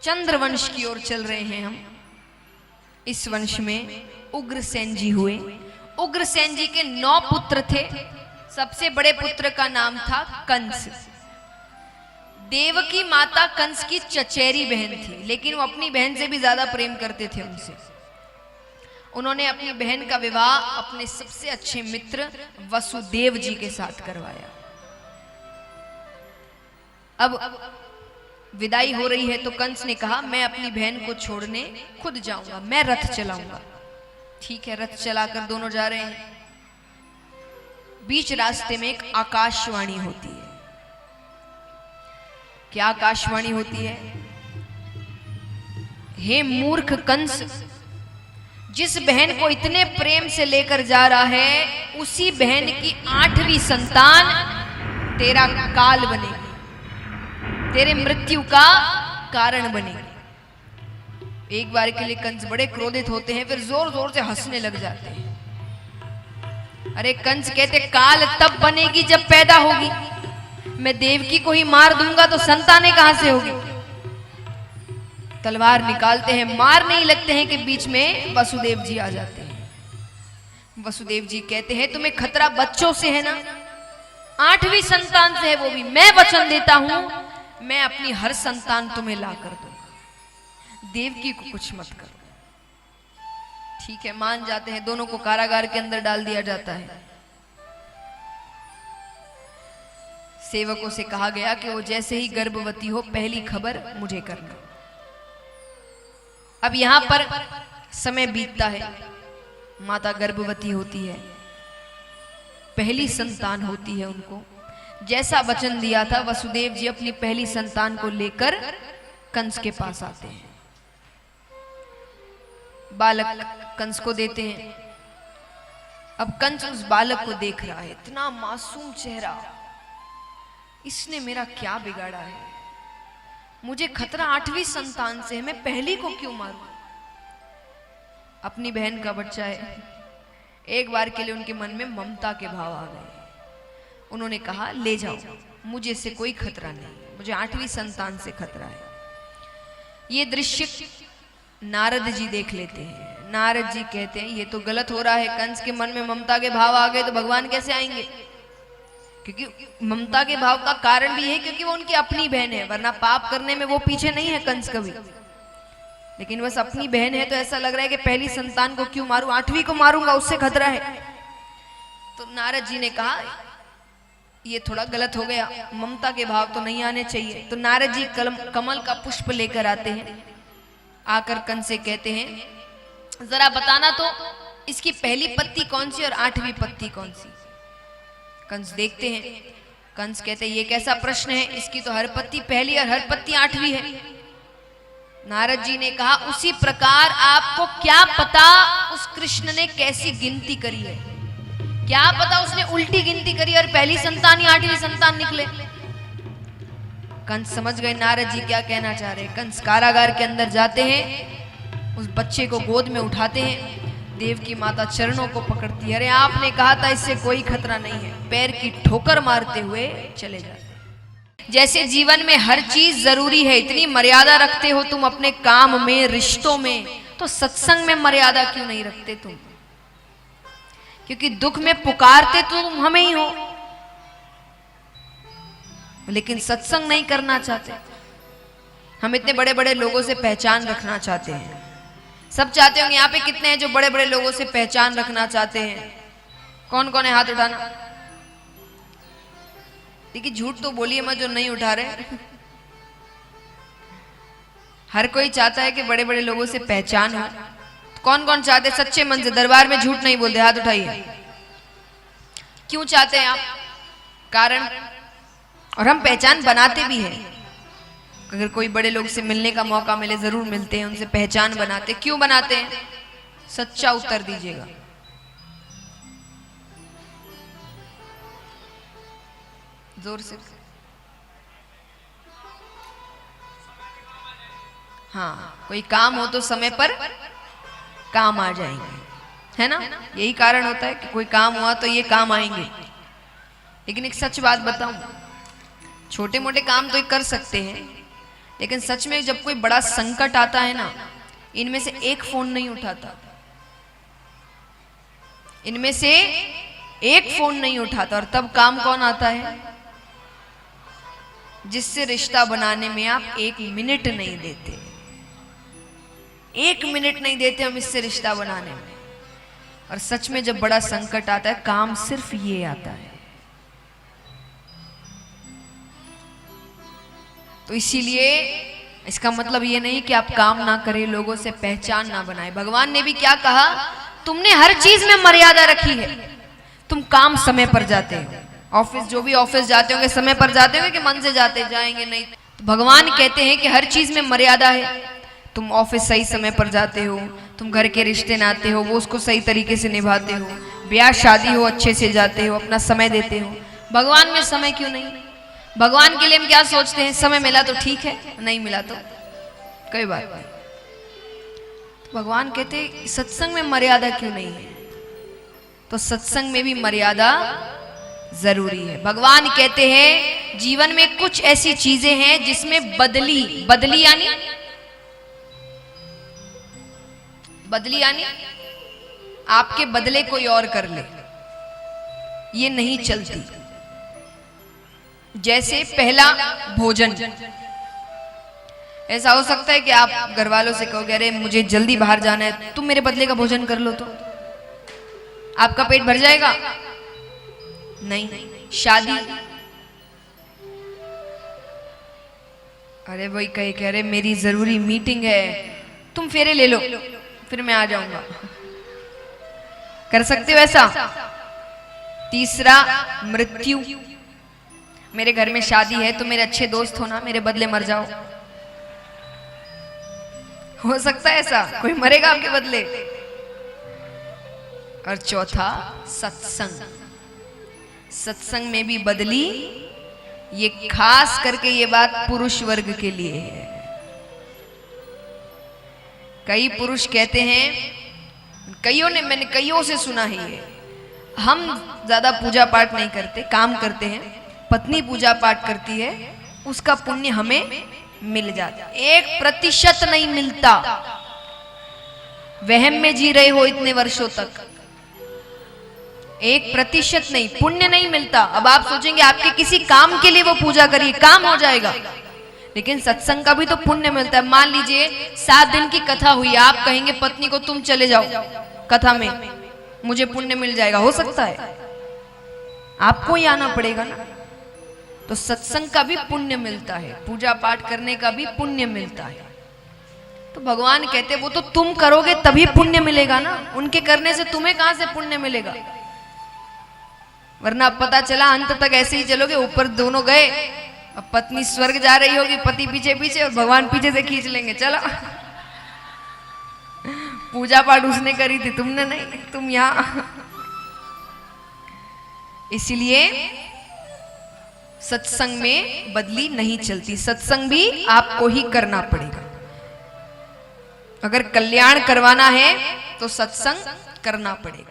चंद्रवंश की ओर चल रहे हैं हम। इस वंश में उग्रसेन जी हुए। उग्रसेन जी के 9 पुत्र थे। सबसे बड़े पुत्र का नाम था कंस। देवकी माता कंस की चचेरी बहन थी, लेकिन वो अपनी बहन से भी ज्यादा प्रेम करते थे उनसे। उन्होंने अपनी बहन का विवाह अपने सबसे अच्छे मित्र वसुदेव जी के साथ करवाया। अब विदाई हो रही है तो कंस ने कहा, मैं अपनी बहन को छोड़ने खुद जाऊंगा, मैं रथ चलाऊंगा। ठीक है, रथ चलाकर दोनों जा रहे हैं। बीच रास्ते में एक आकाशवाणी होती है। क्या आकाशवाणी होती है? हे मूर्ख कंस, जिस बहन को इतने प्रेम से लेकर जा रहा है, उसी बहन की 8वीं संतान तेरा काल बनेगी, तेरे मृत्यु का कारण बनेगी। एक बार के लिए कंस बड़े क्रोधित होते हैं, फिर जोर जोर से हंसने लग जाते हैं। अरे कंस कहते, काल तब बनेगी जब पैदा होगी। मैं देवकी को ही मार दूंगा तो संतानें कहां से होगी? तलवार निकालते हैं, मार नहीं लगते हैं कि बीच में वसुदेव जी आ जाते हैं। वसुदेव जी कहते हैं, तुम्हें खतरा बच्चों से है ना, 8वीं संतान से है, वो भी मैं वचन देता हूं, मैं अपनी हर संतान तुम्हें ला कर दूंगा, देवकी को कुछ मत करो। ठीक है, मान जाते हैं। दोनों को कारागार के अंदर डाल दिया जाता है। सेवकों से कहा गया कि वो जैसे ही गर्भवती हो पहली खबर मुझे करना। अब यहां पर समय बीतता है, माता गर्भवती होती है, पहली संतान होती है उनको। जैसा वचन दिया था, वसुदेव जी अपनी पहली संतान को लेकर कंस के पास आते हैं। बालक कंस को देते हैं। अब कंस उस बालक को देख रहा है, इतना मासूम चेहरा, इसने मेरा क्या बिगाड़ा है? मुझे खतरा 8वीं संतान से है, मैं पहली को क्यों मारूं? अपनी बहन का बच्चा है। एक बार के लिए उनके मन में ममता के भाव आ गए। उन्होंने कहा, ले जाओ, मुझे से कोई खतरा नहीं, मुझे 8वीं संतान से खतरा है। ये दृश्य नारद जी देख लेते हैं। नारद जी कहते हैं, ये तो गलत हो रहा है, कंस के मन में ममता के भाव आ गए तो भगवान कैसे आएंगे? क्योंकि ममता के भाव का कारण भी है क्योंकि वो उनकी अपनी बहन है, वरना पाप करने में वो पीछे नहीं है कंस कभी। लेकिन बस अपनी बहन है तो ऐसा लग रहा है कि पहली संतान को क्यों मारूं, 8वीं को मारूंगा, उससे खतरा है। तो नारद जी ने कहा, ये थोड़ा गलत हो गया, ममता के भाव तो नहीं आने चाहिए। तो नारद जी कमल का पुष्प लेकर आते हैं। आकर कंस से कहते हैं, जरा बताना तो इसकी पहली पत्ती कौन सी और 8वीं पत्ती कौन सी? कंस देखते हैं। कंस कहते हैं, ये कैसा प्रश्न है, इसकी तो हर पत्ती पहली और हर पत्ती 8वीं है। नारद जी ने कहा, उसी प्रकार आपको क्या पता उस कृष्ण ने कैसी गिनती करी है? क्या पता उसने उल्टी गिनती करी और पहली संतान ही 8वीं संतान निकले। कंस समझ गए नारद जी क्या कहना चाह रहे हैं। कंस कारागार के अंदर जाते हैं, उस बच्चे को गोद में उठाते हैं। देवकी माता चरणों को पकड़ती है, अरे आपने कहा था इससे कोई खतरा नहीं है, पैर की ठोकर मारते हुए चले जाते हैं। जैसे जीवन में हर चीज जरूरी है, इतनी मर्यादा रखते हो तुम अपने काम में, रिश्तों में, तो सत्संग में मर्यादा क्यों नहीं रखते तुम? क्योंकि दुख में पुकारते तुम हमें ही हो, लेकिन सत्संग नहीं करना चाहते। हम इतने बड़े बड़े लोगों से पहचान रखना चाहते हैं। सब चाहते होंगे, यहाँ पे कितने हैं जो बड़े बड़े लोगों से पहचान रखना चाहते हैं? कौन कौन है, हाथ उठाना। देखिए, झूठ तो बोलिए मत जो नहीं उठा रहे। हर कोई चाहता है कि बड़े बड़े लोगों से पहचान हो। कौन कौन चाहते सच्चे मन से, दरबार में झूठ नहीं बोलते, हाथ उठाइए। क्यों चाहते हैं आप? कारण, और हम पहचान बनाते भी हैं। अगर कोई बड़े लोग से मिलने का मौका मिले, जरूर मिलते हैं, उनसे पहचान बनाते। क्यों बनाते हैं? सच्चा उत्तर दीजिएगा। जोर से। हाँ, कोई काम हो तो समय पर काम आ जाएंगे, है ना? यही कारण होता है कि कोई काम हुआ तो ये काम आएंगे। लेकिन एक सच बात बताऊं, छोटे मोटे काम तो ये कर सकते हैं, लेकिन सच में जब कोई बड़ा संकट आता है ना, इनमें से एक फोन नहीं उठाता, इनमें से एक फोन नहीं उठाता। और तब काम कौन आता है? जिससे रिश्ता बनाने में आप 1 मिनट नहीं देते, 1 मिनट नहीं देते हम इससे रिश्ता बनाने में। और सच में जब बड़ा संकट आता है, काम सिर्फ ये आता है। तो इसीलिए इसका मतलब ये नहीं कि आप काम ना करें, लोगों से पहचान ना बनाए। भगवान ने भी क्या कहा? तुमने हर चीज में मर्यादा रखी है। तुम काम समय पर जाते हो, ऑफिस जो भी ऑफिस जाते होंगे समय पर जाते होंगे कि मन से जाते जाएंगे? नहीं। तो भगवान कहते हैं कि हर चीज में मर्यादा है। तुम ऑफिस सही समय पर जाते हो, तुम घर के रिश्ते नाते हो वो उसको सही तरीके से निभाते हो, ब्याह शादी हो अच्छे से जाते हो, अपना समय देते हो। भगवान में समय क्यों नहीं? भगवान के लिए हम क्या सोचते हैं? समय मिला तो ठीक है, नहीं मिला तो कोई बात नहीं। तो भगवान कहते सत्संग में मर्यादा क्यों नहीं है? तो सत्संग में भी मर्यादा जरूरी है। भगवान कहते हैं जीवन में कुछ ऐसी चीजें हैं जिसमें बदली यानी आपके बदले कोई और कर ले, ये नहीं चलती। जैसे पहला भोजन, ऐसा हो सकता है कि आप घर वालों से कहोगे अरे मुझे जल्दी बाहर जाना है, तुम मेरे बदले का भोजन कर लो, तो आपका पेट भर जाएगा? नहीं। शादी, अरे वही कह रहे मेरी जरूरी मीटिंग है, तुम फेरे ले लो फिर मैं आ जाऊंगा, कर सकते हो ऐसा? तीसरा मृत्यु, मेरे घर में शादी है, तो मेरे अच्छे दोस्त हो ना, मेरे बदले मर जाओ, हो सकता है ऐसा? कोई मरेगा आपके बदले? और चौथा सत्संग, सत्संग में भी बदली। ये खास करके ये बात पुरुष वर्ग के लिए है। कई पुरुष कहते हैं, मैंने कईयों से सुना है ये, हम ज्यादा पूजा पाठ नहीं करते, काम करते हैं, पत्नी पूजा पाठ करती है, उसका पुण्य हमें मिल जाता है। 1% नहीं मिलता। वहम में जी रहे हो इतने वर्षों तक, 1% नहीं, पुण्य नहीं मिलता। अब आप सोचेंगे आपके किसी काम के लिए वो पूजा करिए, काम हो जाएगा, लेकिन सत्संग का भी तो पुण्य मिलता है। मान लीजिए 7 दिन की कथा हुई, आप कहेंगे पत्नी को तुम चले जाओ कथा में, मुझे पुण्य मिल जाएगा, हो सकता है? आपको ही आना पड़ेगा ना। तो सत्संग का भी पुण्य मिलता है, पूजा पाठ करने का भी पुण्य मिलता है। तो भगवान कहते वो तो तुम करोगे तभी पुण्य मिलेगा ना, उनके करने से तुम्हें कहां से पुण्य मिलेगा? वरना पता चला अंत तक ऐसे ही चलोगे, ऊपर दोनों गए, अब पत्नी स्वर्ग जा रही होगी, पति पीछे पीछे और भगवान पीछे से खींच लेंगे, चलो पूजा पाठ उसने करी थी, तुमने नहीं, तुम यहां। इसलिए सत्संग में बदली नहीं चलती, सत्संग भी आपको ही करना पड़ेगा। अगर कल्याण करवाना है तो सत्संग करना पड़ेगा।